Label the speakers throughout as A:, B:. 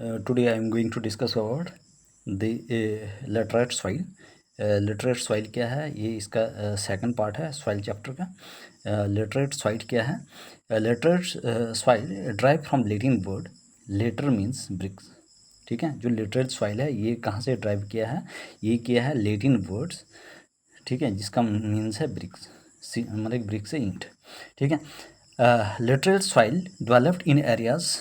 A: Today I am going to discuss about the laterite soil. Laterite soil क्या है, ये इसका सेकंड पार्ट है सॉइल चैप्टर का. laterite soil क्या है? laterite soil derived from Latin word later means bricks. ठीक है, जो लेटरेट सॉइल है ये कहाँ से ड्राइव किया है? ये किया है लेटिन वर्ड्स. ठीक है, जिसका मीन्स है ब्रिक्स, मतलब ब्रिक से ईंट. ठीक है, laterite soil developed in areas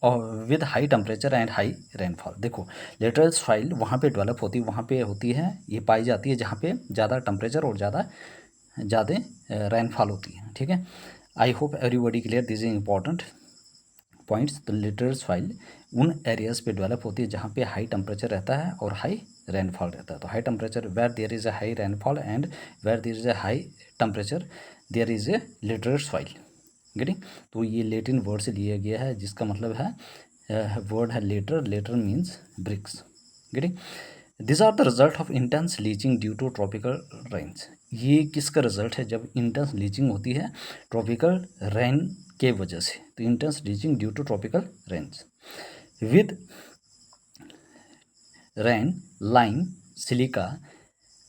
A: और with high temperature and high rainfall. देखो, लेटरल सॉइल वहाँ पे डेवलप होती है, वहाँ पे होती है, ये पाई जाती है जहाँ पे ज़्यादा टेम्परेचर और ज़्यादा रेनफॉल होती है. ठीक है, I hope everybody clear, this is important points. तो लिटरल सॉइल उन एरियाज़ पे डेवलप होती है जहाँ पे हाई टेम्परेचर रहता है और हाई रेनफॉल रहता है. तो high temperature where there is a high rainfall and where there is a high temperature there is a laterite soil. Getting? तो ये लेटिन वर्ड से लिया गया है जिसका मतलब है वर्ड है later. Later means bricks. Getting? This are the result of intense leaching due to tropical rains. ये किसका रिजल्ट है? जब इंटेंस लीचिंग होती है ट्रॉपिकल रेन के वजह से. तो intense leaching due to tropical rains with rain lime silica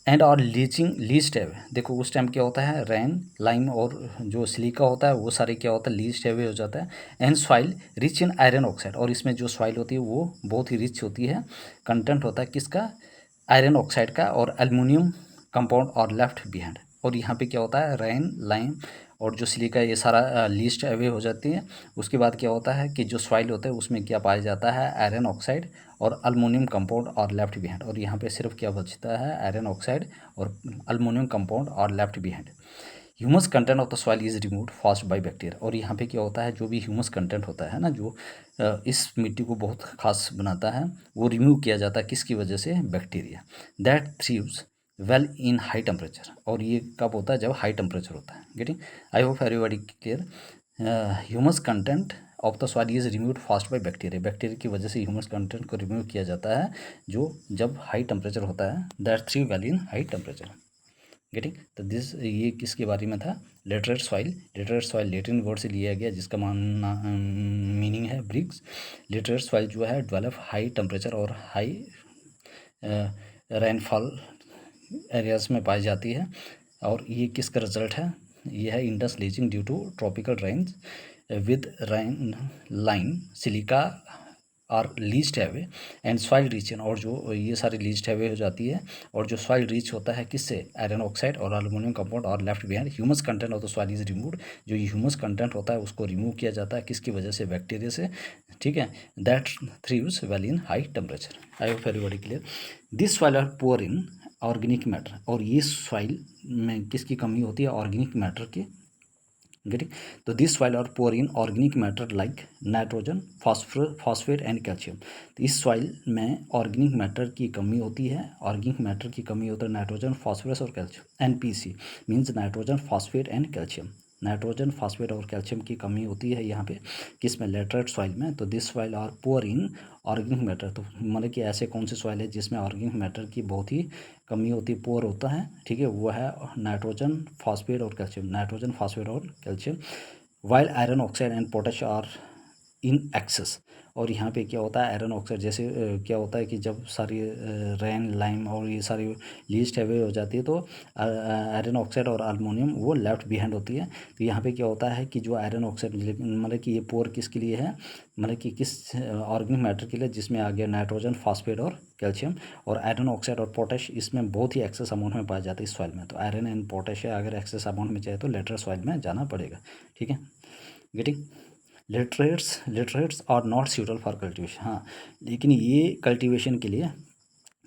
A: and और लीच टैवे. देखो उस टाइम क्या होता है, रेन लाइम और जो सिलिका होता है वो सारे क्या होता है, लीच टैवे हो जाता है. And soil rich in iron oxide. और इसमें जो सॉइल होती है वो बहुत ही रिच होती है. कंटेंट होता है किसका? आयरन ऑक्साइड का और एल्युमिनियम कंपाउंड और लेफ्ट बिहाइंड. और यहाँ पे क्या होता है, रेन लाइम और जो सिलिका ये सारा लीस्ट अवे हो जाती है. उसके बाद क्या होता है कि जो सॉइल होता है उसमें क्या पाया जाता है, आयरन ऑक्साइड और अल्मोनियम कंपाउंड और लेफ्ट बिहाइंड. और यहाँ पे सिर्फ क्या बचता है, आयरन ऑक्साइड और अल्मोनियम कंपाउंड और left behind. Humus content of the soil is removed fast by bacteria. और यहाँ पे क्या होता है, जो भी ह्यूमस कंटेंट होता है ना, जो इस मिट्टी को बहुत खास बनाता है, वो रिमूव किया जाता है किसकी वजह से? Bacteria. That thrives well in high temperature. और ये कब होता है? जब हाई टेम्परेचर होता है. Getting? I hope everybody clear. Humus content of the soil is removed fast by bacteria. Bacteria की वजह से ह्यूमस कंटेंट को रिमूव किया जाता है जो जब हाई टेम्परेचर होता है. That three well in high temperature. Getting? तो दिस ये किसके बारे में था? Laterite soil. Laterite soil Latin word से लिया गया जिसका मीनिंग है ब्रिक्स. लेटरेट सॉइल जो है डेवलप हाई टेम्परेचर और हाई रेनफॉल एरियाज में पाई जाती है. और ये किसका रिजल्ट है? ये है intense leaching due to tropical rains with rain lime silica और least heavy and soil rich in. और जो ये सारी लीस्ट हैवे हो जाती है और जो सॉइल रिच होता है किससे? आयरन ऑक्साइड और अल्युमिनियम कंपाउंड और left behind. Humus content of the soil is removed. जो ये ह्यूमस कंटेंट होता है उसको रिमूव किया जाता है किसकी वजह से? बैक्टीरिया से. ठीक है, that thrives well in high temperature. I hope everybody clear. This soil are poor in organic matter. और ये सॉइल में किसकी कमी होती है? ऑर्गेनिक मैटर की. गेटिंग? तो this soil are poor in organic matter like nitrogen phosphate and calcium. तो इस सॉइल में ऑर्गेनिक मैटर की कमी होती है. ऑर्गेनिक मैटर की कमी होता है नाइट्रोजन फॉस्फोरस और calcium. NPC means nitrogen phosphate and calcium. Nitrogen phosphate और कैल्शियम की कमी होती है यहाँ पे किस में? लेटरेट सॉइल में. तो this soil are poor in organic matter. तो मतलब कि ऐसे कौन से सॉइल है जिसमें ऑर्गेनिक मैटर की बहुत ही कमी होती है, पुअर होता है. ठीक है, वो है नाइट्रोजन फॉस्फेट और कैल्शियम. नाइट्रोजन फॉस्फेट और calcium. While iron oxide and potash are in excess. और यहाँ पे क्या होता है, आयरन ऑक्साइड जैसे क्या होता है कि जब सारी रेन लाइम और ये सारी लीस्ट हैवे हो जाती है तो आयरन ऑक्साइड और अल्मोनियम वो लेफ्ट बिहाइंड होती है. तो यहाँ पे क्या होता है कि जो आयरन ऑक्साइड मतलब कि ये पोर किसके लिए है, मतलब कि किस ऑर्गेनिक मैटर के लिए, जिसमें आ गया नाइट्रोजन फॉस्फेट और कैल्शियम. और आयरन ऑक्साइड और पोटेश इसमें बहुत ही एक्सेस अमाउंट में पाया जाता है इस सॉइल में. तो आयरन एंड पोटेश अगर एक्सेस अमाउंट में चाहिए तो लेटर सॉइल में जाना पड़ेगा. ठीक है, getting? Laterites are not suitable for cultivation. हाँ, लेकिन ये कल्टिवेशन के लिए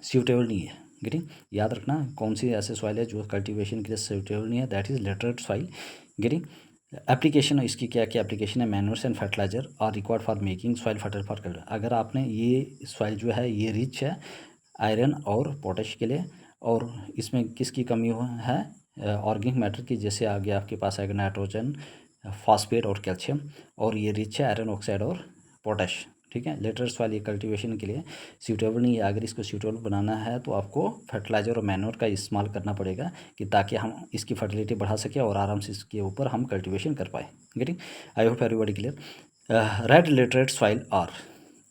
A: सूटेबल नहीं है. गेटिंग? याद रखना कौन सी ऐसे सॉइल है जो कल्टिवेशन के लिए सूटेबल नहीं है. That is laterite soil. Getting? Application इसकी क्या क्या एप्लीकेशन है? Manures and fertiliser are required for making soil fertile for cultivation. अगर आपने ये सॉइल जो है ये रिच है आयरन और पोटेश के लिए. और इसमें किसकी कमी है? ऑर्गेनिक मैटर की. जैसे आ गया आपके पास आएगा नाइट्रोजन फॉस्फेट और कैल्शियम. और ये रिच है आयरन ऑक्साइड और पोटेश. ठीक है, लेटर्स वाली कल्टीवेशन के लिए सूटेबल नहीं है. अगर इसको सूटेबल बनाना है तो आपको फर्टिलाइजर और मैन्योर का इस्तेमाल करना पड़ेगा कि ताकि हम इसकी फर्टिलिटी बढ़ा सकें और आराम से इसके ऊपर हम कल्टीवेशन कर पाए. Getting? I hope everybody clear. Red laterite soil are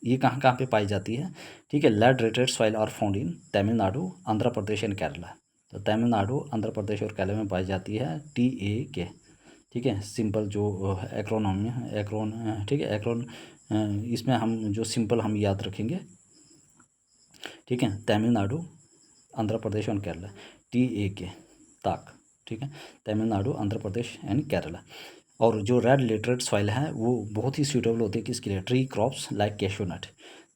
A: ये कहाँ कहाँ पे पाई जाती है, ठीक है। Laterite soil are found in Tamil Nadu, Andhra Pradesh and Kerala. तो तमिलनाडु, आंध्र प्रदेश और केरला में पाई जाती है TAK, ठीक है। सिंपल जो एक्रोनॉमी है, एक्रोन, ठीक है, एक्रोन, इसमें हम जो सिंपल हम याद रखेंगे, ठीक है। तमिलनाडु, आंध्र प्रदेश और केरला, TAK, ताक, ठीक है। तमिलनाडु, आंध्र प्रदेश एंड केरला। और जो रेड लिटरेट सॉइल है वो बहुत ही सूटेबल होती है किसके लिए, tree crops like cashew nut.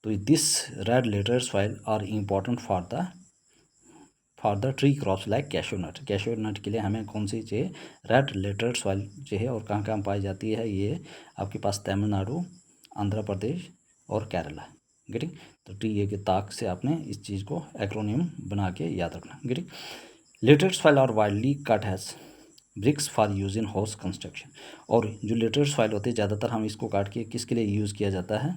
A: तो this red laterite soil are important for the tree crops like cashew nut. Cashew nut के लिए हमें कौन सी चाहिए, रेड लिटरेट सॉइल चाहिए। और कहाँ कहाँ पाई जाती है, ये आपके पास तमिलनाडु, आंध्र प्रदेश और केरला, गेटिंग। तो TA के ताक से आपने इस चीज़ को एक्रोनिम बना के याद रखना, getting. Laterite soil are widely cut has bricks for use in house construction. और जो लिटरेट सॉइल होती है ज़्यादातर हम इसको काट के किसके लिए यूज़ किया जाता है,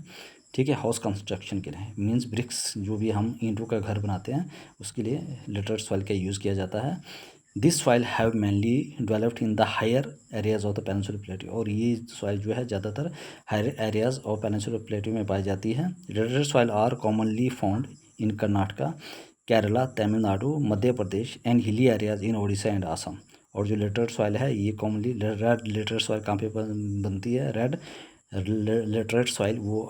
A: ठीक है, हाउस कंस्ट्रक्शन के लिए। मींस ब्रिक्स जो भी हम ईंटों का घर बनाते हैं उसके लिए लिटरेट सॉइल का यूज़ किया जाता है। This soil have mainly developed in the higher areas of the peninsular plateau. और ये सॉइल जो है ज़्यादातर हायर एरियाज और पेनिनसुलर प्लेटू में पाई जाती है। Laterite soil are commonly found in Karnataka, Kerala, Tamil Nadu, Madhya Pradesh and hilly areas in Odisha and Assam. और जो लिटरेट सॉइल है ये कॉमनली रेड लिटरेट सॉइल कहाँ पे बनती है, रेड लिटरेट सॉइल वो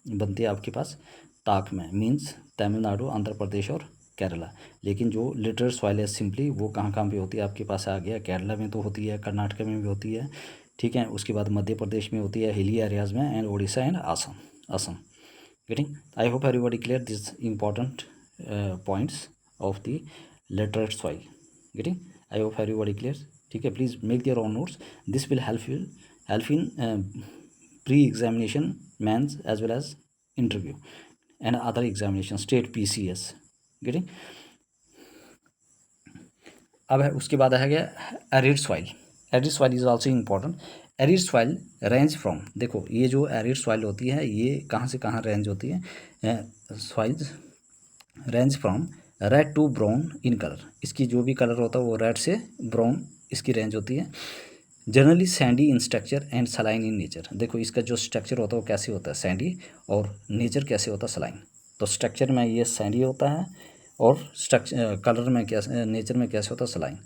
A: बनती है आपके पास ताक में, मींस तमिलनाडु, आंध्र प्रदेश और केरला। लेकिन जो लिटरेट सॉइल है सिंपली वो कहाँ कहाँ पे होती है आपके पास आ गया, केरला में तो होती है, कर्नाटक में भी होती है, ठीक है। उसके बाद मध्य प्रदेश में होती है, हिली एरियाज में, and Odisha and Assam, getting. I hope everybody clear this important points of the laterite soil, getting. I hope everybody clear, ठीक है। Please make their own notes, this will help in pre examination mains as well as interview and other examination, state PCS, getting. अब है उसके बाद है गया arid soil. Arid soil is also important. Arid soil range from, देखो ये जो arid soil होती है ये कहाँ से कहाँ रेंज होती है, soils range from red to brown in colour. इसकी जो भी कलर होता है वो रेड से ब्राउन इसकी रेंज होती है। Generally Sandy in structure and saline in nature. देखो इसका जो स्ट्रक्चर होता है वो कैसे होता है, सैंडी, और नेचर कैसे होता है, सलाइन। तो स्ट्रक्चर में ये सैंडी होता है और स्ट्रक्चर कलर में कैसे, नेचर में कैसे होता है, सलाइन।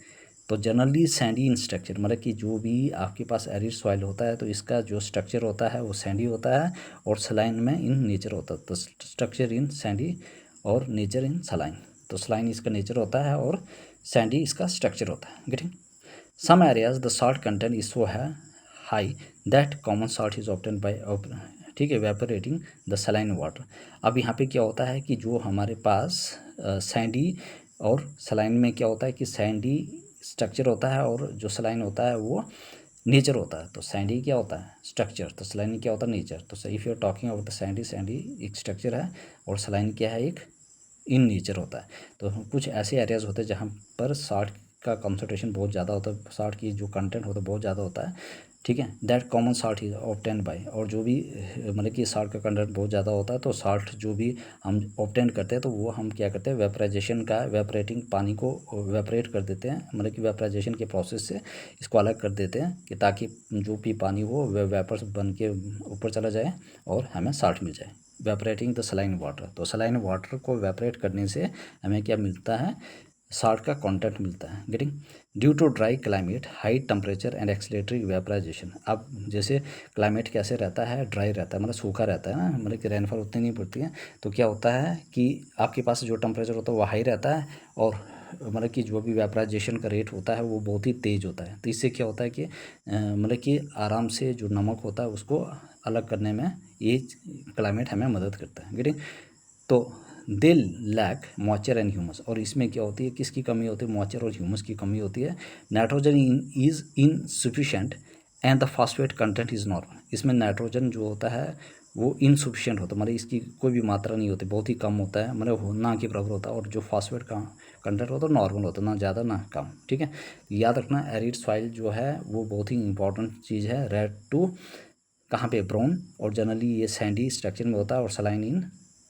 A: तो जनरली सैंडी इन स्ट्रक्चर मतलब कि जो भी आपके पास एरिड सॉइल होता है तो इसका जो स्ट्रक्चर होता है वो सैंडी होता है और सलाइन में इन नेचर होता है। तो स्ट्रक्चर इन सैंडी और नेचर इन सलाइन। तो सलाइन इसका नेचर होता है और सैंडी इसका स्ट्रक्चर होता है, getting. Some areas the salt content is so high that common salt is obtained by ठीक है evaporating the saline water। अब यहाँ पे क्या होता है कि जो हमारे पास सैंडी और सलाइन में क्या होता है कि सैंडी स्ट्रक्चर होता है और जो सलाइन होता है वो नेचर होता है। तो सैंडी क्या होता है, स्ट्रक्चर, तो सलाइन क्या होता है, नेचर। तो if you are talking about the sandy एक स्ट्रक्चर है और सलाइन क्या है, एक इन नेचर होता है। तो कुछ ऐसे एरियाज़ होते हैं जहाँ पर साल्ट का कंसंट्रेशन बहुत ज़्यादा होता है, साल्ट की जो कंटेंट होता है बहुत ज़्यादा होता है, ठीक है। That common salt is obtain bye, और जो भी मतलब कि साल्ट का कंटेंट बहुत ज़्यादा होता है तो साल्ट जो भी हम ऑब्टेन करते हैं तो वो हम क्या करते हैं, वेपराइजेशन का, वेपरेटिंग पानी को वेपरेट कर देते हैं, मतलब कि वेपराइजेशन के प्रोसेस से इसको अलग कर देते हैं कि ताकि जो भी पानी हो वह वेपर्स बन के ऊपर चला जाए और हमें साल्ट मिल जाए। वेपरेटिंग द सलाइन वाटर, तो सलाइन वाटर को वेपरेट करने से हमें क्या मिलता है, साल्ट का कंटेंट मिलता है, getting. Due to dry climate, high temperature and accelerated vaporisation. अब जैसे क्लाइमेट कैसे रहता है, ड्राई रहता है, मतलब सूखा रहता है ना, मतलब कि रेनफॉल उतनी नहीं पड़ती है। तो क्या होता है कि आपके पास जो टेम्परेचर होता है वो हाई रहता है और मतलब कि जो भी वेपराइजेशन का रेट होता है वो बहुत ही तेज़ होता है। तो इससे क्या होता है कि मतलब कि आराम से जो नमक होता है उसको अलग करने में ये क्लाइमेट हमें मदद करता है, गेटिंग। तो they lack moisture and humus, और इसमें क्या होती है, किसकी कमी होती है, मॉइस्चर और ह्यूमस की कमी होती है। Nitrogen is insufficient and the phosphate content is normal. इसमें नाइट्रोजन जो होता है वो इनसफिशिएंट होता है, मतलब इसकी कोई भी मात्रा नहीं होती, बहुत ही कम होता है, मतलब ना के बराबर होता है। और जो फॉस्फेट का कंटेंट होता है नॉर्मल होता है, ना ज़्यादा ना कम, ठीक है। याद रखना एरिड सॉइल जो है वो बहुत ही इंपॉर्टेंट चीज़ है। रेड टू कहाँ पे, ब्राउन, और जनरली ये सैंडी स्ट्रक्चर में होता है और सलाइन इन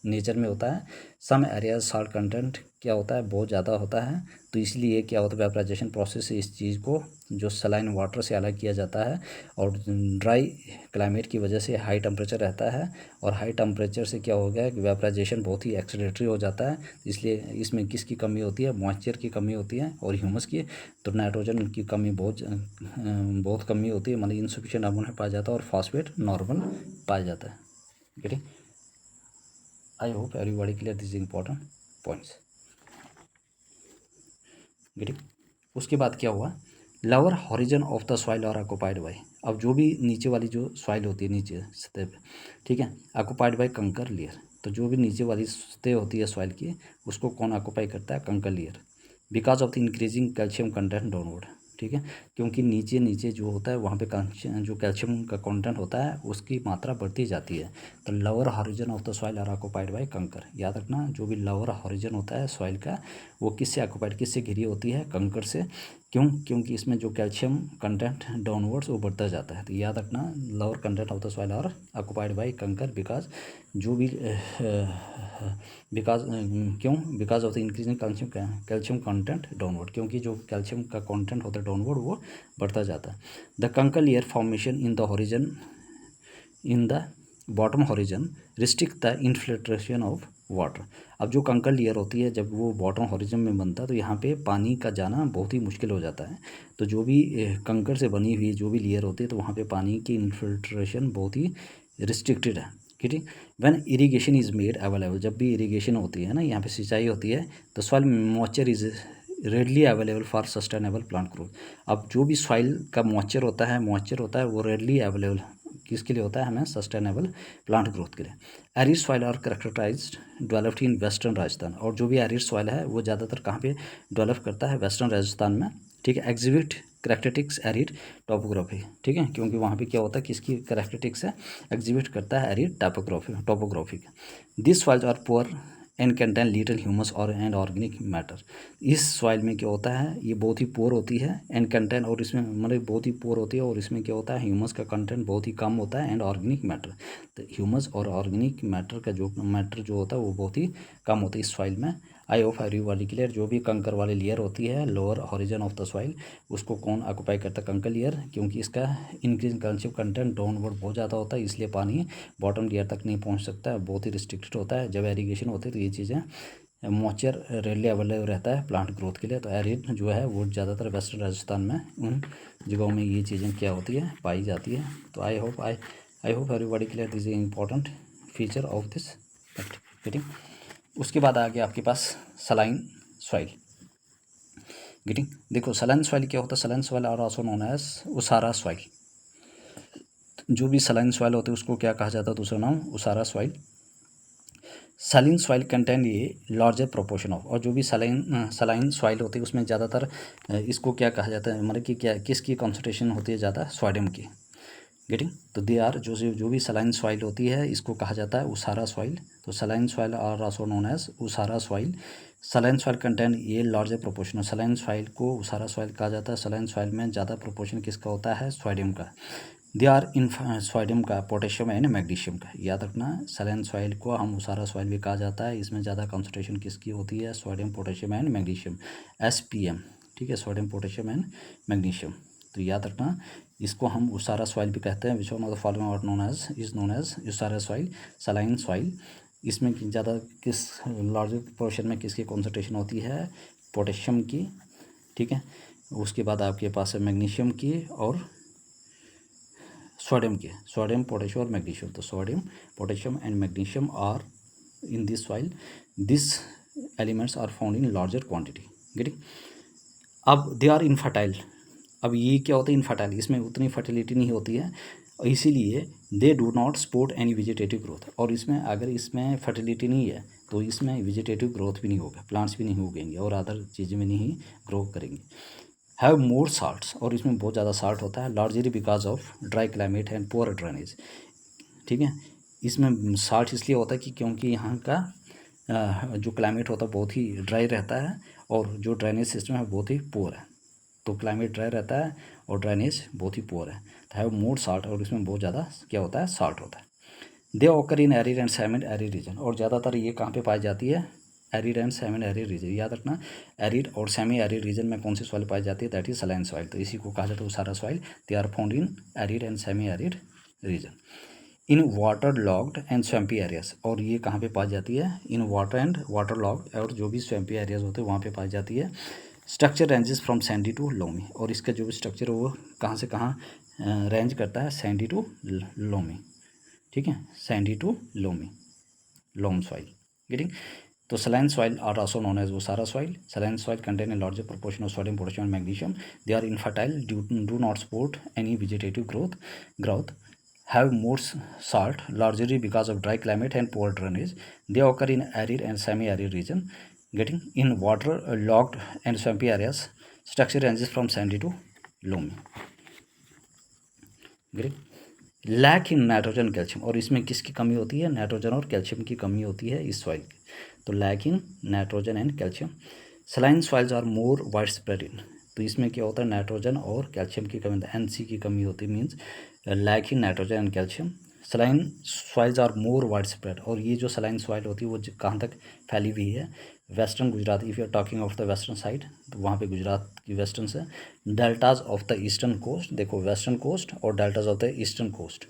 A: नेचर में होता है। सम एरिया साल्ट कंटेंट क्या होता है, बहुत ज़्यादा होता है, तो इसलिए क्या होता है, वेपराइजेशन प्रोसेस से इस चीज़ को जो सलाइन वाटर से अलग किया जाता है। और ड्राई क्लाइमेट की वजह से हाई टेम्परेचर रहता है, और हाई टेम्परेचर से क्या हो गया कि वेपराइजेशन बहुत ही एक्सीलरेटरी हो जाता है, इसलिए इसमें किसकी कमी होती है, मॉइस्चर की कमी होती है और ह्यूमस की। तो नाइट्रोजन की कमी बहुत कमी होती है, मतलब इनसफिशिएंट अमाउंट में पाया जाता है, और फॉस्फेट नॉर्मल पाया जाता है। Getting? I hope everybody clear this important points. Getting? उसके बाद क्या हुआ, lower horizon of the soil और ऑक्युपाइड बाय, अब जो भी नीचे वाली जो सॉइल होती है नीचे सतह पे, ठीक है, ऑक्युपाइड बाय कंकर लेयर, तो जो भी नीचे वाली सतह होती है सॉइल की, उसको कौन ऑक्युपाई करता है, कंकर layer, because of the increasing calcium content downward, ठीक है, क्योंकि नीचे नीचे जो होता है वहाँ पे जो कैल्शियम का कंटेंट होता है उसकी मात्रा बढ़ती जाती है। तो lower horizon of the soil are occupied by kankar, याद रखना, जो भी लोअर हॉरिजन होता है सॉइल का वो किससे ऑक्युपाइड, किससे घिरी होती है, कंकर से। क्यों? क्योंकि इसमें जो कैल्शियम कंटेंट डाउनवर्ड्स वो बढ़ता जाता है। तो याद रखना, lower content of the soil are occupied by kankar, because जो भी बिकॉज क्यों, because of the increasing calcium content downward, क्योंकि जो कैल्शियम का कंटेंट होता है डाउनवर्ड वो बढ़ता जाता है। द कंकर layer formation in the horizon, in the bottom horizon restrict the infiltration of water. अब जो कंकर लेयर होती है जब वो बॉटम हॉरिजन में बनता है तो यहाँ पे पानी का जाना बहुत ही मुश्किल हो जाता है। तो जो भी कंकर से बनी हुई जो भी लेयर होती है तो वहाँ पे पानी की इन्फिल्ट्रेशन बहुत ही रिस्ट्रिक्टेड है। ठीक है, when irrigation is made available, जब भी इरिगेशन होती है ना, यहाँ पे सिंचाई होती है, तो soil moisture is readily available for sustainable plant growth. अब जो भी सॉइल का मॉइस्चर होता है वो रेडली अवेलेबल किसके लिए होता है, हमें सस्टेनेबल प्लांट ग्रोथ के लिए। Arid soil are characterised developed in western Rajasthan, और जो भी एरिड सॉइल है वो ज़्यादातर कहाँ पे डेवलप करता है, वेस्टर्न राजस्थान में। ठीक है, एग्जिबिट करेक्टरिस्टिक्स एरिड टोपोग्राफी, ठीक है, क्योंकि वहाँ पे क्या होता है, किसकी करेक्टरिस्टिक्स है, एग्जिबिट करता है arid topography. This soils are poor and contain little humus और एंड ऑर्गेनिक मैटर। इस सॉइल में क्या होता है, ये बहुत ही पुअर होती है, एंड कंटेंट, और इसमें मतलब बहुत ही पुअर होती है, और इसमें क्या होता है, ह्यूमस का कंटेंट बहुत ही कम होता है, एंड ऑर्गेनिक मैटर, तो ह्यूमस और ऑर्गेनिक मैटर का जो मैटर जो होता है वो बहुत ही कम होता है इस सॉइल में। आई ऑफ एवरीबॉडी क्लियर? जो भी कंकर वाली लेयर होती है lower horizon of the soil, उसको कौन ऑक्युपाई करता है, कंकर लेयर, क्योंकि इसका इंक्रीज कैल्शियम कंटेंट डाउनवर्ड बहुत ज़्यादा होता है, इसलिए पानी बॉटम लेयर तक नहीं पहुंच सकता है, बहुत ही रिस्ट्रिक्टेड होता है। जब एरीगेशन होती है तो ये चीज़ें मॉइस्चर रेडली अवेलेबल रहता है प्लांट ग्रोथ के लिए। तो एरिड जो है वो ज़्यादातर वेस्टर्न राजस्थान में उन जगहों में ये चीज़ें क्या होती है, पाई जाती है। तो I hope everybody clear, this is important feature of this getting. उसके बाद आ गया आपके पास सलाइन सॉइल। गेटिंग? देखो सलाइन सॉइल क्या होता है, saline soil are also known as usara soil. जो भी सलाइन सॉइल होते हैं उसको क्या कहा जाता है, दूसरा नाम उसारा सॉइल। सलाइन सॉइल कंटेन ये लार्जर प्रोपोर्शन ऑफ, और जो भी सलाइन सॉइल होती है उसमें ज़्यादातर इसको क्या कहा जाता है, मतलब कि क्या किसकी कॉन्सेंट्रेशन होती है ज़्यादा, सोडियम की। गेटिंग? तो दे आर जो भी सलाइन सॉइल होती है इसको कहा जाता है उसारा सॉइल। तो saline soil are also known as usara soil. Saline soil contain ये लार्जर प्रोपोर्शन, सलाइन सॉइल को उसारा सॉइल कहा जाता है। सलाइन सॉइल में ज़्यादा प्रोपोर्शन किसका होता है, सोडियम का। दे आर इन सोडियम का, पोटेशियम एंड मैग्नीशियम का। याद रखना, सलाइन सॉइल को हम उसारा सॉइल भी कहा जाता है, इसमें ज़्यादा कंसंट्रेशन किसकी होती है, sodium, potassium and magnesium, SPM। ठीक है, सोडियम, पोटेशियम एंड मैग्नीशियम। तो याद रखना, इसको हम उसारा सॉइल भी कहते हैं। Which one of the following are known as usara soil, saline soil. इसमें ज़्यादा किस लार्जर पोर्शन में किसकी कॉन्सेंट्रेशन होती है, पोटेशियम की। ठीक है, उसके बाद आपके पास है मैग्नीशियम की और सोडियम की, सोडियम, पोटेशियम और मैग्नीशियम। तो sodium, potassium and magnesium are in this soil, this elements are found in larger quantity. Getting? अब दे आर इनफर्टाइल, अब ये क्या होता है, इनफर्टाइल, इसमें उतनी फर्टिलिटी नहीं होती है, और इसीलिए they do not support any vegetative growth. और इसमें अगर इसमें फर्टिलिटी नहीं है तो इसमें वेजिटेटिव ग्रोथ भी नहीं होगा, प्लांट्स भी नहीं उगेंगे और अदर चीज़ें भी नहीं ग्रो करेंगे। हैव मोर साल्ट्स, और इसमें बहुत ज़्यादा साल्ट होता है, largely because of dry climate and poor drainage. ठीक है, इसमें साल्ट इसलिए होता है कि क्योंकि यहाँ का जो क्लाइमेट होता है बहुत ही ड्राई रहता है, और जो ड्रेनेज सिस्टम है बहुत ही पुअर है। तो क्लाइमेट ड्राई रहता है और ड्रेनेज बहुत ही पुअर है, तो हैव मोर साल्ट, और इसमें बहुत ज़्यादा क्या होता है, साल्ट होता है। They occur in arid and semi arid region, और ज़्यादातर ये कहाँ पे पाई जाती है, arid and semi arid region. याद रखना एरिड और सेमी एरिड रीजन में कौन सी सॉइल पाई जाती है, दैट इज सलाइन सॉइल। तो इसी को कहा जाता है usara soil. They are found in arid and semi arid region. In water logged and swampy areas, और ये कहाँ पे पाई जाती है, in water and water logged, और जो भी स्वैम्पी एरियाज होते हैं वहाँ पे पाई जाती है। Structure ranges from sandy to loamy, और इसका जो भी स्ट्रक्चर है वो कहाँ से कहाँ रेंज करता है, सैंडी टू लोमी, ठीक है, sandy to loamy, loam soil, getting. तो saline soil are also known as Usara soil. Saline soil contain a larger proportion of sodium, potassium, and magnesium. They are infertile, do not support any vegetative growth, have more salt, largely because of dry climate and poor drainage. They occur in arid and semi-arid region. Getting in water logged and swampy areas. Structure ranges from sandy to loamy. Getting lack in nitrogen calcium, और इसमें किसकी कमी होती है, nitrogen और calcium की कमी होती है इस सॉइल की। तो lack in nitrogen and calcium. Saline soils are more wide spread in, तो इसमें क्या होता है, नाइट्रोजन और कैल्शियम की कमी, NC की कमी होती है, means lack in nitrogen and calcium. Saline soils are more wide spread, और ये जो सलाइन सॉइल होती है वो कहाँ तक फैली हुई है, western Gujarat, if you are talking of the western side, तो वहाँ पे गुजरात की वेस्टर्न से, deltas of the eastern coast, देखो वेस्टर्न कोस्ट और deltas of the eastern coast,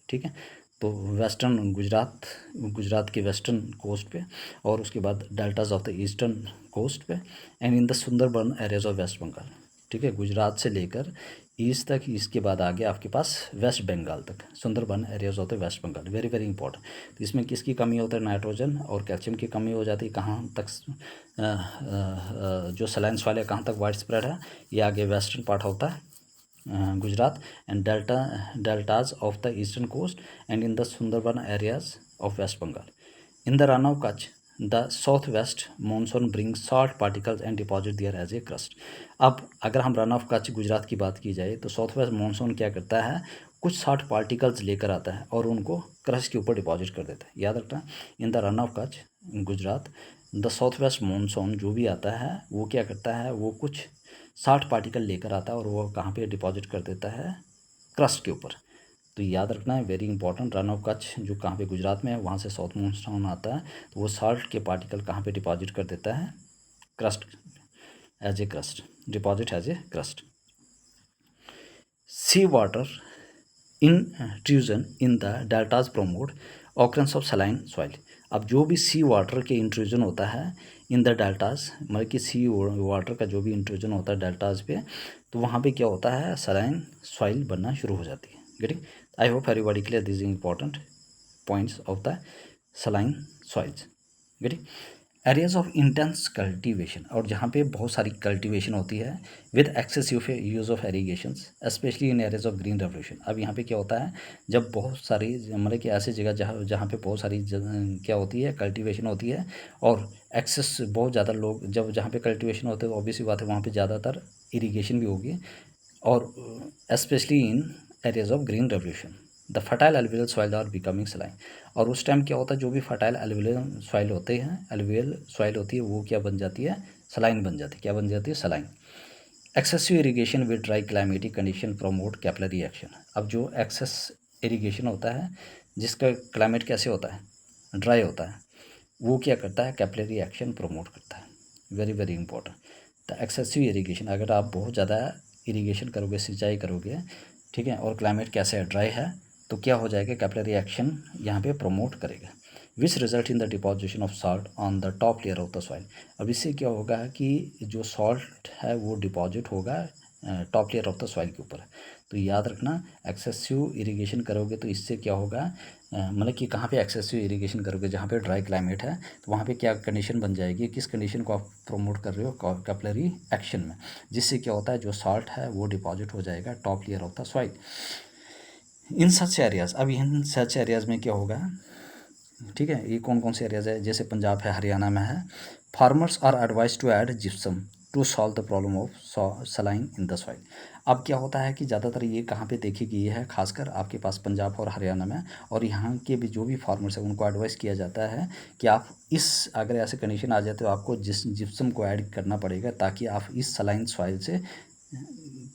A: ठीक है। तो वेस्टर्न गुजरात की वेस्टर्न कोस्ट पे, और उसके बाद deltas of the eastern coast पे, and in the Sundarban areas of West Bengal, ठीक है, गुजरात से लेकर ईस्ट तक, इसके बाद आगे आपके पास वेस्ट बंगाल तक, सुंदरबन एरियाज होते हैं West Bengal, very very important. तो इसमें किसकी कमी होता है, नाइट्रोजन और कैल्शियम की कमी हो जाती है। कहाँ तक जो सलाइन सॉइल है कहाँ तक वाइड स्प्रेड है, ये आगे वेस्टर्न पार्ट होता है Gujarat, and deltas of the eastern coast, and in the Sundarban areas of West Bengal. In the Rann of Kutch the south west monsoon bring salt particles and deposit there as a crust. अब अगर हम run of Kutch Gujarat की बात की जाए तो साउथ वेस्ट मानसून क्या करता है, कुछ सॉल्ट पार्टिकल्स लेकर आता है और उनको क्रस्ट के ऊपर डिपॉजिट कर देता है। याद रखना, इन the Rann of Kutch Gujarat the south west monsoon जो भी आता है वो क्या करता है, वो कुछ सॉल्ट पार्टिकल लेकर आता है और वो कहाँ पे डिपॉजिट कर देता है, क्रस्ट के ऊपर। तो याद रखना है, very important, run of Kutch जो कहाँ पे गुजरात में है, वहाँ से साउथ मानसून आता है, तो वो सॉल्ट के पार्टिकल कहाँ पे डिपॉजिट कर देता है, crust, as a crust, deposit as a crust. Sea water intrusion in the deltas promote occurrence of saline soil. अब जो भी सी वाटर के इंट्रूजन होता है इन द डेल्टाज, मतलब कि सी वाटर का जो भी इंट्रूजन होता है डेल्टाज पे, तो वहाँ पे क्या होता है, सलाइन सॉइल बनना शुरू हो जाती है। Getting, I hope everybody clear this important points of the saline soils. Getting, areas of intense cultivation, और जहाँ पे बहुत सारी कल्टीवेशन होती है with excessive use of irrigations, specially in areas of green revolution. अब यहाँ पे क्या होता है, जब बहुत सारी, मतलब कि ऐसी जगह जहाँ जहाँ पे बहुत सारी क्या होती है, कल्टीवेशन होती है, और एक्सेस बहुत ज़्यादा लोग, जब जहाँ पे कल्टीवेशन होते हैं तो ऑब्वियसली बात है वहाँ पे ज़्यादातर इरीगेशन भी होगी, और specially in areas of green revolution the fertile alluvial soil are becoming saline. और उस टाइम क्या होता है, जो भी फर्टाइल एलुवियल सॉइल होते हैं, एलुवियल सॉइल होती है, वो क्या बन जाती है, सलाइन बन जाती है। क्या बन जाती है, saline. Excessive irrigation with dry climatic condition promote capillary action. अब जो एक्सेस इरीगेशन होता है, जिसका क्लाइमेट कैसे होता है, ड्राई होता है, वो क्या करता है, कैपिलरी एक्शन प्रोमोट करता है। Very very important, the excessive irrigation, अगर आप बहुत ज़्यादा इरीगेशन करोगे, सिंचाई करोगे, ठीक है, और क्लाइमेट कैसे है, ड्राई है, तो क्या हो जाएगा, कैपिलरी एक्शन यहाँ पे प्रोमोट करेगा, which result in the deposition of salt on the top layer of the soil. अब इससे क्या होगा कि जो सॉल्ट है वो डिपॉजिट होगा top layer of the soil के ऊपर। तो याद रखना, एक्सेसिव इरीगेशन करोगे तो इससे क्या होगा, मतलब कि कहाँ पे एक्सेसिव इरीगेशन करोगे, जहाँ पे ड्राई क्लाइमेट है, तो वहाँ पे क्या कंडीशन बन जाएगी, किस कंडीशन को आप प्रमोट कर रहे हो, कैपिलरी एक्शन में, जिससे क्या होता है, जो सॉल्ट है वो डिपॉजिट हो जाएगा top layer of the soil in such areas. अब इन सच एरियाज में क्या होगा, ठीक है, ये कौन कौन से एरियाज है, जैसे पंजाब है, हरियाणा में है। Farmers are advise to add gypsum to solve the problem of saline in the soil. अब क्या होता है कि ज़्यादातर ये कहाँ पे देखी गई है, खासकर आपके पास पंजाब और हरियाणा में, और यहाँ के भी जो भी फार्मर्स हैं उनको एडवाइस किया जाता है कि आप इस, अगर ऐसे कंडीशन आ जाए तो आपको जिप्सम को ऐड करना पड़ेगा, ताकि आप इस सलाइन सॉइल से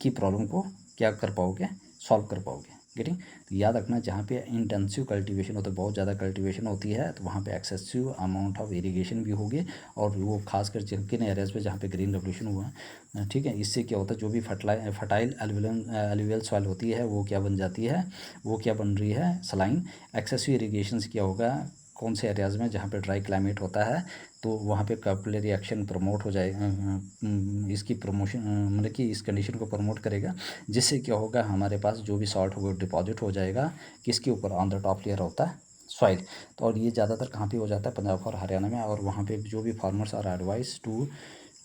A: की प्रॉब्लम को क्या कर पाओगे, सॉल्व कर पाओगे। गेटिंग। तो याद रखना जहाँ पे इंटेंसिव कल्टीवेशन होता है, बहुत ज़्यादा कल्टीवेशन होती है, तो वहाँ पे एक्सेसिव अमाउंट ऑफ इरिगेशन भी होगी, और वो खासकर जिन एरियाज़ पे जहाँ पे ग्रीन रेवोल्यूशन हुआ है, ठीक है, इससे क्या होता है जो भी फर्टाइल एलुवियल सॉइल होती है वो क्या बन जाती है, वो क्या बन रही है, सलाइन। एक्सेसिव इरिगेशन से क्या होगा, कौन से एरियाज़ में जहाँ पे ड्राई क्लाइमेट होता है तो वहाँ पे कैपिलरी एक्शन प्रमोट हो जाए, इसकी प्रमोशन मतलब कि इस कंडीशन को प्रमोट करेगा, जिससे क्या होगा हमारे पास जो भी सॉल्ट होगा डिपॉजिट हो जाएगा किसके ऊपर, ऑन द टॉप लेयर होता है सॉइल। तो और ये ज़्यादातर कहाँ पे हो जाता है, पंजाब और हरियाणा में, और वहाँ पे जो भी farmers are advise to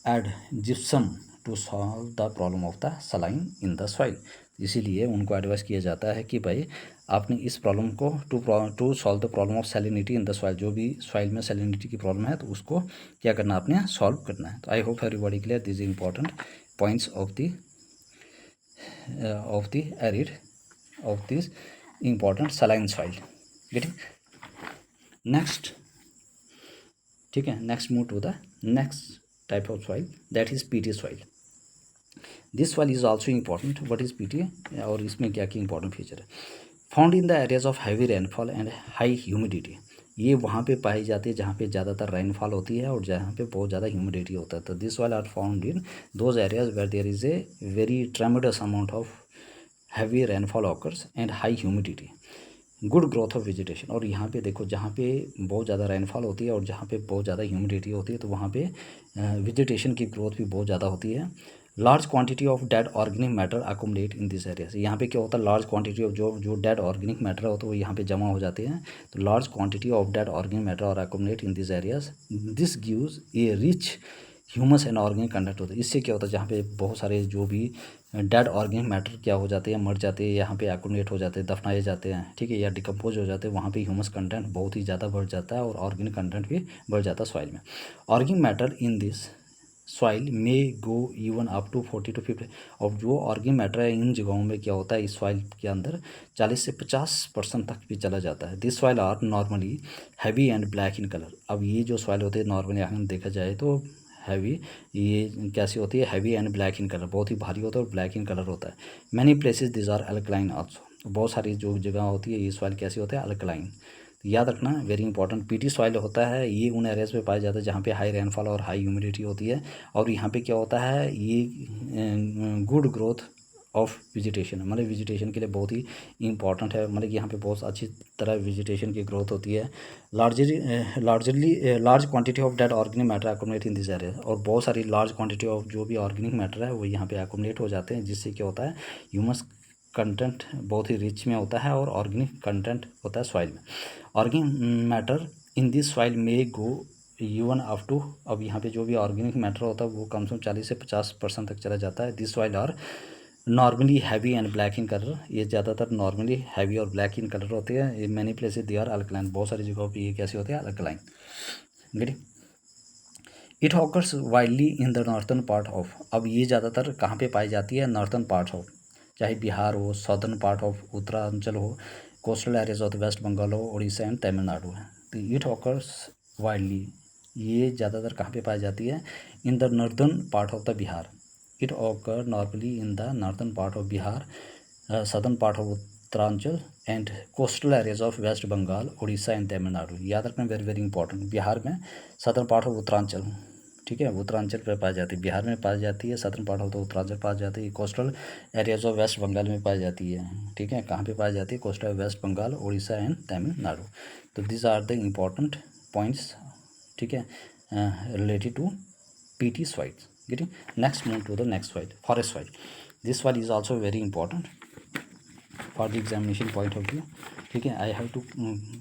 A: add gypsum to solve the problem of the saline in the soil. इसीलिए उनको एडवाइस किया जाता है कि भाई आपने इस प्रॉब्लम को to solve the problem of salinity in the soil, जो भी सॉइल में सैलिनिटी की प्रॉब्लम है तो उसको क्या करना है, आपने सॉल्व करना है। तो I hope everybody clear this important points of the arid of this important saline soil. Getting next, ठीक है, next move to the next type of soil, that is peaty soil. This soil is also important. What is peaty, और इसमें क्या क्या important feature है, found in the areas of heavy rainfall and high humidity. ये वहाँ पे पाई जाती है जहाँ पे ज़्यादातर रेनफॉल होती है और जहाँ पे बहुत ज़्यादा ह्यूमिडिटी होता है। तो this soil are found in those areas where there is a very tremendous amount of heavy rainfall occurs and high humidity, good growth of vegetation. और यहाँ पे देखो जहाँ पे बहुत ज़्यादा रेनफॉल होती है और जहाँ पे बहुत ज़्यादा ह्यूमिडिटी होती है तो वहाँ पे वेजिटेशन की ग्रोथ भी बहुत ज़्यादा होती है। Large quantity of dead organic matter accommodate in this area. यहाँ पे क्या होता है, लार्ज क्वांटिटी ऑफ जो डेड ऑर्गेनिक मैटर होता है वो यहाँ पे जमा हो जाते हैं। तो large quantity of dead organic matter और accommodate in this areas, this gives a rich humus and organic content होता है। इससे क्या होता है, जहाँ पे बहुत सारे जो भी डेड ऑर्गेनिक मैटर क्या हो जाते हैं, मर जाते हैं, यहाँ पे एक्यूमुलेट हो जाते हैं, दफनाए जाते हैं, ठीक है, या डिकम्पोज हो जाते हैं, वहाँ पे ह्यूमस कंटेंट बहुत ही ज़्यादा बढ़ जाता है और ऑर्गेनिक कंटेंट भी बढ़ जाता है सॉइल में। Organic matter in this soil में go even up to 40 to 50। और जो ऑर्गेनिक मैटर है इन जगहों में क्या होता है, इस सॉइल के अंदर 40 से 50% तक भी चला जाता है। This soil are normally heavy and black in colour. अब ये जो सॉइल होते हैं नॉर्मली अगर देखा जाए तो हैवी, ये कैसी होती है, heavy and black in colour, बहुत ही भारी होता है और ब्लैक इन कलर होता है। Many places this are alkaline also. बहुत सारी जो जगह होती है ये सॉइल कैसी होती है, अल्कलाइन। याद रखना वेरी इंपॉर्टेंट, पीटी सॉइल होता है ये उन एरियाज़ पे पाया जाता है जहाँ पे हाई रेनफॉल और हाई ह्यूमिडिटी होती है, और यहाँ पे क्या होता है, ये गुड ग्रोथ ऑफ वेजिटेशन, मतलब वेजिटेशन के लिए बहुत ही इंपॉर्टेंट है, मतलब कि यहाँ पे बहुत अच्छी तरह वेजिटेशन की ग्रोथ होती है। Large quantity of dead organic matter accommodate in this area. और बहुत सारी लार्ज क्वांटिटी ऑफ जो भी ऑर्गेनिक मैटर है वो यहाँ पे अकोमोडेट हो जाते हैं, जिससे क्या होता है, ह्यूमस कंटेंट बहुत ही रिच में होता है और ऑर्गेनिक कंटेंट होता है सॉइल में। Organic matter in this soil में गो इवन अप टू, अब यहाँ पे जो भी ऑर्गेनिक मैटर होता है वो कम से कम 40 से 50% तक चला जाता है। This soil are normally heavy and black in colour. ये ज़्यादातर नॉर्मली हैवी और ब्लैक इन कलर होते हैं। Many places they are alkaline, बहुत सारी जगहों पे ये कैसे होते हैं, alkaline. Get it occurs widely in the northern part of. अब ये ज़्यादातर कहाँ पे पाई जाती है, नॉर्थन पार्ट ऑफ, चाहे बिहार हो, साउदर्न पार्ट ऑफ उत्तरांचल हो, coastal areas of West Bengal हो, उड़ीसा एंड तमिलनाडु है। तो इट ऑकर्स वाइडली, ये ज़्यादातर कहाँ पे पाई जाती है, in the northern part of the Bihar. It occur normally in the northern part of Bihar, southern part of Uttaranchal and coastal areas of West Bengal, Orissa and Tamil Nadu. याद रखना वेरी वेरी इंपॉर्टेंट, बिहार में सदर्न पार्ट ऑफ उत्तरांचल, ठीक है, उत्तरांचल पे पाई जाती है, बिहार में पाई जाती है, southern part of the Uttaranchal पाई जाती है, coastal areas of West Bengal में पाई जाती है, ठीक है, कहाँ पे पाई जाती है, कोस्टल वेस्ट बंगाल, उड़ीसा एंड तमिलनाडु। तो this are the important points, ठीक है, related to peaty soil. Getting next move to the next soil, forest soil. This soil is also very important for the examination point of view, ठीक है। I have to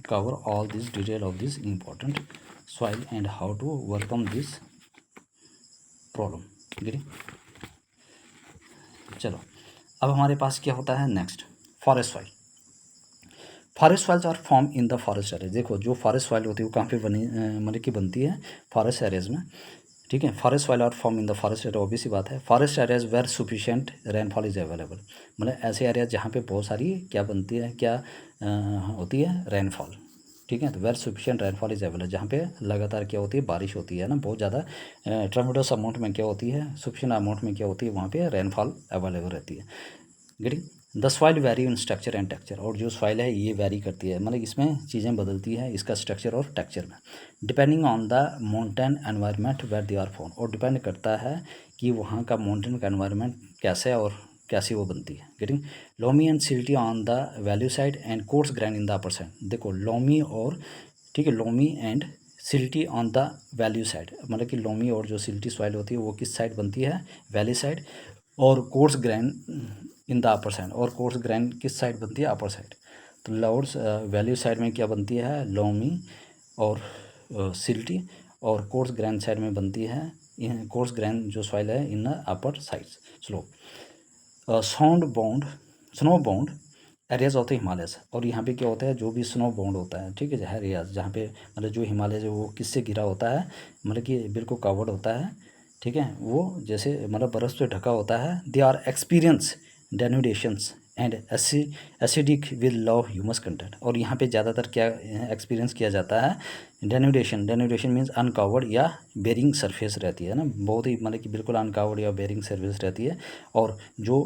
A: cover all this detail of this important soil and how to overcome this problem. Getting, चलो अब हमारे पास क्या होता है next, forest soil. Forest soils are form in the forest area. देखो जो फॉरेस्ट सॉइल होती है वो कहाँ पे बनी, मतलब कि बनती है फॉरेस्ट एरियाज में, ठीक है। Forest soil are form in the forest area, obvious सी बात है। Forest areas where sufficient rainfall is available, मतलब ऐसे एरिया जहाँ पे बहुत सारी क्या बनती है, क्या होती है, रेनफॉल, ठीक है। तो where sufficient rainfall is available, जहाँ पे लगातार क्या होती है, बारिश होती है ना, बहुत ज़्यादा ट्रेमेंडस अमाउंट में क्या होती है, सफिशिएंट अमाउंट में क्या होती है, वहाँ पे रेनफॉल अवेलेबल रहती है। Getting the soil very in structure and texture, और जो सॉइल है ये वेरी करती है, मतलब इसमें चीज़ें बदलती है इसका स्ट्रक्चर और टेक्सचर में, depending on the mountain environment where they are found, और डिपेंड करता है कि वहाँ का माउंटेन का एनवायरनमेंट कैसे है और कैसी वो बनती है। Getting loamy and silty on the value side and course grind in the upper side. देखो लोमी और ठीक है, loamy and silty on the value side, मतलब कि लोमी और जो सिल्टी सॉइल होती है वो किस साइड बनती है, वैली साइड, और course grand in the upper side, और कोर्स ग्रैंड किस साइड बनती है, अपर साइड। तो लोअर वैल्यू साइड में क्या बनती है, लोमी और सिल्टी, और कोर्स ग्रैंड साइड में बनती है कोर्स ग्रैंड जो सॉइल है in upper side slope. Snow bound areas of the Himalayas, और यहाँ पे क्या होता है, जो भी स्नो बाउंड होता है, ठीक है, एरियाज जहाँ पे मतलब जो हिमालय जो वो किससे घिरा होता है, मतलब कि बिल्कुल कवर्ड होता है, ठीक है, वो जैसे मतलब बर्फ़ से ढका होता है। They are experience denudations and acidic with low humus content, और यहाँ पे ज़्यादातर क्या एक्सपीरियंस किया जाता है, डेनुडेशन मीन्स अनकवर्ड या बेरिंग सरफेस रहती है ना, बहुत ही मतलब कि बिल्कुल अनकवर्ड या बेरिंग सरफेस रहती है। और जो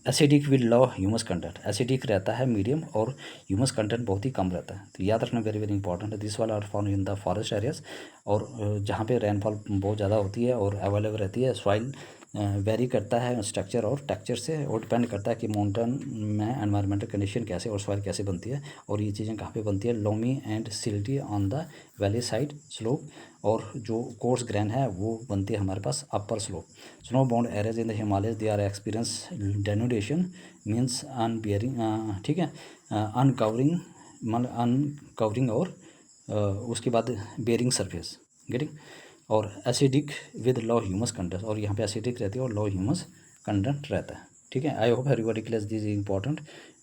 A: acidic with low humus content, acidic रहता है मीडियम और ह्यूमस कंटेंट बहुत ही कम रहता है। तो याद रखना वेरी वेरी इंपॉर्टेंट है। This wall are found in the forest areas, और जहाँ पे रेनफॉल बहुत ज़्यादा होती है और अवेलेबल रहती है। सॉइल वेरी करता है स्ट्रक्चर और टेक्सचर से, और डिपेंड करता है कि माउंटेन में एनवायरमेंटल कंडीशन कैसे और सॉइल कैसे बनती है, और ये चीज़ें कहाँ पे बनती है, loamy and silty on the valley side slope, और जो कोर्स ग्रैंड है वो बनती है हमारे पास upper slope. Snow bound areas in the Himalayas they are experience denudation means unbearing, ठीक है, अनकवरिंग, मतलब अनकवरिंग, और उसके बाद बेरिंग सरफेस, गेटिंग, और acidic with low humus content, और यहाँ पे एसिडिक रहती है और लो ह्यूमस कंटेंट रहता है। ठीक है, I hope everybody clear this important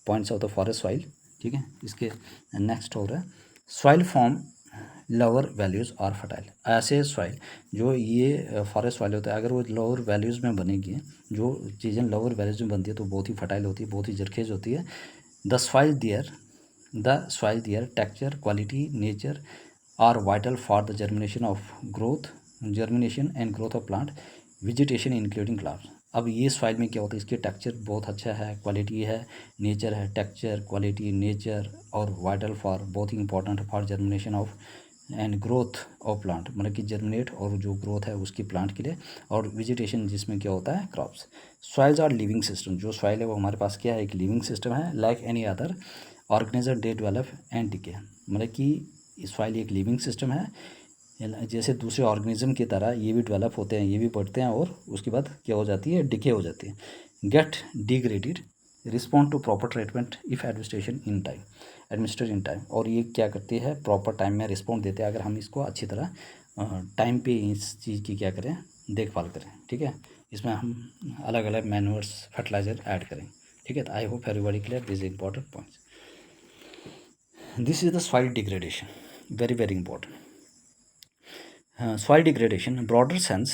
A: points of the forest soil. ठीक है, इसके नेक्स्ट हो रहा है soil form lower values are fertile. ऐसे सॉइल जो ये फॉरेस्ट सॉइल होता है, अगर वो लोअर वैल्यूज़ में बनेगी, जो चीज़ें लोअर वैल्यूज़ में बनती है तो बहुत ही फर्टाइल होती है, बहुत ही जरखेज होती है। The soil their texture quality nature are vital for the germination and growth of plant vegetation including plants। अब ये सॉइल में क्या होता है, इसके टेक्सचर बहुत अच्छा है, क्वालिटी है, नेचर है, टेक्सचर क्वालिटी नेचर, और वाइटल फॉर बहुत ही important for germination of and growth of plant, मतलब कि जर्मिनेट और जो ग्रोथ है उसकी प्लांट के लिए, और वेजिटेशन जिसमें क्या होता है, crops. Soils are living system, जो सॉइल है वो हमारे पास क्या है, एक लिविंग सिस्टम है, like any other organism they develop and decay, मतलब कि सॉइल एक लिविंग सिस्टम है, जैसे दूसरे ऑर्गेनिज्म की तरह ये भी डेवलप होते हैं, ये भी बढ़ते हैं, और उसके बाद क्या हो जाती है, डिके हो जाती है, get degraded, respond to proper treatment if administer in time, और ये क्या करती है, प्रॉपर टाइम में रिस्पॉन्ड देते हैं अगर हम इसको अच्छी तरह टाइम पे इस चीज़ की क्या करें, देखभाल करें। ठीक है, इसमें हम अलग अलग मैन्योर्स फर्टिलाइजर ऐड करें। ठीक है, तो I hope everybody clear this important points. This is the soil degradation, very very important. Soil degradation, broader sense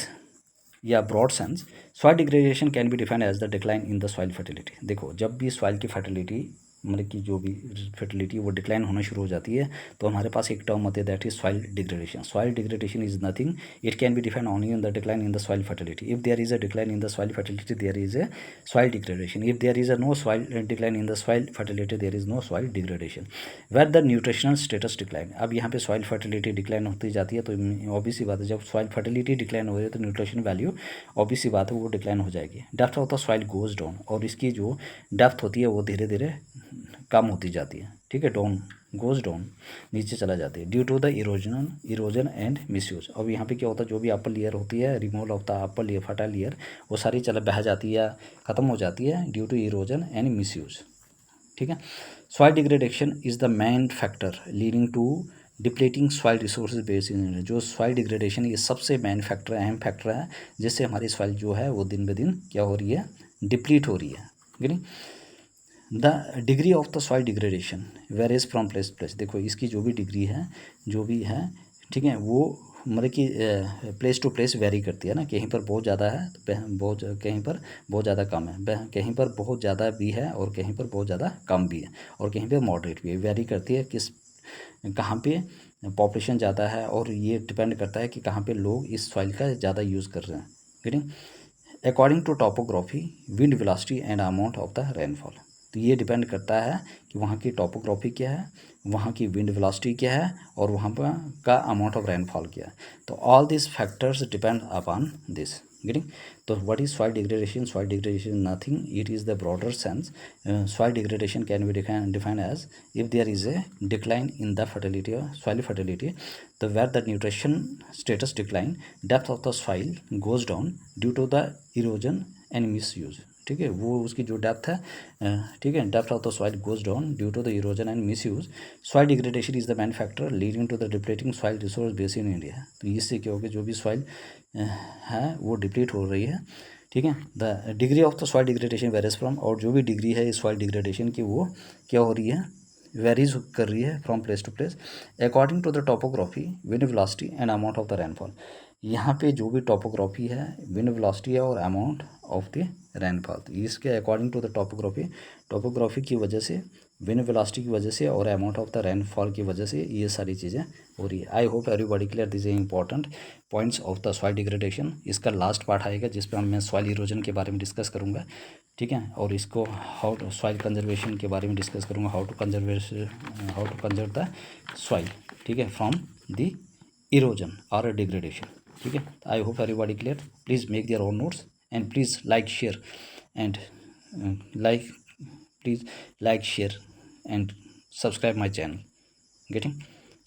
A: या broad sense, soil degradation can be defined as the decline in the soil fertility. देखो, जब भी soil की fertility, मतलब कि जो भी fertility वो डिक्लाइन होना शुरू हो जाती है, तो हमारे पास एक टर्म होती है, that is soil degradation. Soil degradation is nothing, it can be defined only in the decline in the soil fertility. If there is a decline in the soil fertility, there is a soil degradation. If there is a no soil decline in the soil fertility, there is no soil degradation. Where the nutritional status decline, अब यहाँ पे soil fertility decline होती जाती है, तो obvious सी बात है, जब सॉइल फर्टिलिटी डिक्लाइन हो रही है तो न्यूट्रिशन वैल्यू ऑब्वियस सी बात है वो डिक्लाइन हो जाएगी। Depth of the soil goes down, और इसकी जो डेप्थ होती है वो धीरे धीरे कम होती जाती है। ठीक है, गोज डाउन, नीचे चला जाती है, due to the erosion and misuse. अब यहाँ पे क्या होता है, जो भी अपर लेयर होती है, removal of the upper layer, fertile layer, वो सारी बह जाती है, ख़त्म हो जाती है due to erosion and misuse. ठीक है, soil degradation is the main factor leading to depleting soil resources based in. जो सॉइल डिग्रेडेशन ये सबसे मेन फैक्टर है, अहम फैक्टर है, जिससे हमारी सॉइल जो है वो दिन ब दिन क्या हो रही है, डिप्लीट हो रही है। The degree of the soil degradation varies from place to place. देखो, इसकी जो भी डिग्री है, जो भी है, ठीक है, वो मतलब कि प्लेस टू प्लेस वेरी करती है ना, कहीं पर बहुत ज़्यादा है, कहीं पर बहुत ज़्यादा कम है, कहीं पर बहुत ज़्यादा भी है और कहीं पर बहुत ज़्यादा कम भी है, और कहीं पर मॉडरेट भी है। वेरी करती है किस, कहाँ पे पॉपुलेशन ज़्यादा है, और ये डिपेंड करता है कि कहाँ पे लोग इस सॉइल का ज़्यादा यूज़ कर रहे हैं। Getting, according to topography, wind velocity and amount of the rainfall. तो ये डिपेंड करता है कि वहाँ की टोपोग्राफी क्या है, वहाँ की विंड वेलोसिटी क्या है, और वहाँ पर का अमाउंट ऑफ रेनफॉल क्या है। तो all this factors depend upon this. Getting? तो what is soil degradation? Soil degradation nothing, it is the broader sense. Soil degradation can be defined as if there is a decline in the fertility or soil fertility, where the nutrition status decline, depth of the soil goes down due to the erosion and misuse. ठीक है, वो उसकी जो depth है, ठीक है, depth of the soil goes down due to the erosion and misuse. Soil degradation is the main factor leading to the depleting soil resource base in India. तो इससे क्या होगा, जो भी सॉइल है वो डिप्लीट हो रही है. ठीक है, the degree of the soil degradation varies from, और जो भी डिग्री है इस सॉइल डिग्रेडेशन की वो क्या हो रही है, वेरीज कर रही है from place to place according to the topography, wind velocity and amount of the rainfall. यहाँ पे जो भी टोपोग्राफी है, विंड वेलोसिटी है और अमाउंट ऑफ द रेनफॉल, इसके अकॉर्डिंग टू द टोपोग्राफी की वजह से, विंड वेलोसिटी की वजह से और अमाउंट ऑफ द रेनफॉल की वजह से ये सारी चीज़ें हो रही है. I hope everybody clear. This is important points of the soil degradation. इसका लास्ट पार्ट आएगा जिस पर मैं सॉइल इरोजन के बारे में डिस्कस करूँगा. ठीक है, और इसको हाउ टू सॉइल कंजर्वेशन के बारे में डिस्कस करूँगा, how to conserve the soil, ठीक है, फ्रॉम द इरोजन और डिग्रेडेशन. ठीक है, I hope everybody clear. Please make their own notes and please like share and please like share and subscribe my channel. Getting?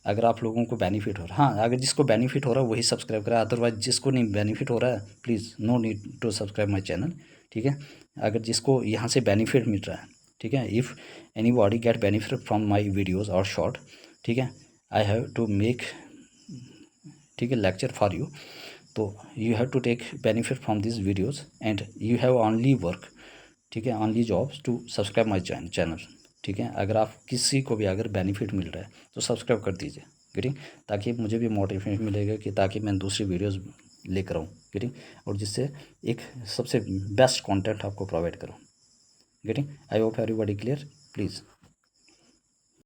A: अगर आप लोगों को benefit हो रहा है, हाँ, अगर जिसको बेनिफिट हो रहा है वही सब्सक्राइब करा, अदरवाइज जिसको नहीं बेनिफिट हो रहा है please no need to subscribe my channel. ठीक है, अगर जिसको यहाँ से बेनिफिट मिल रहा है, ठीक है, if any body get benefit from my videos और शॉर्ट, ठीक है, आई हैव टू मेक, ठीक है, लेक्चर फॉर यू. तो you have to take benefit from this videos and you have only work, ठीक है, only jobs to subscribe my channel. ठीक है, अगर आप किसी को भी अगर बेनिफिट मिल रहा है तो सब्सक्राइब कर दीजिए. गेटिंग? ताकि मुझे भी मोटिवेशन मिलेगा कि ताकि मैं दूसरी वीडियोस लेकर आऊँ. गेटिंग? और जिससे एक सबसे बेस्ट कंटेंट आपको प्रोवाइड करूँ. Getting? I hope everybody clear. Please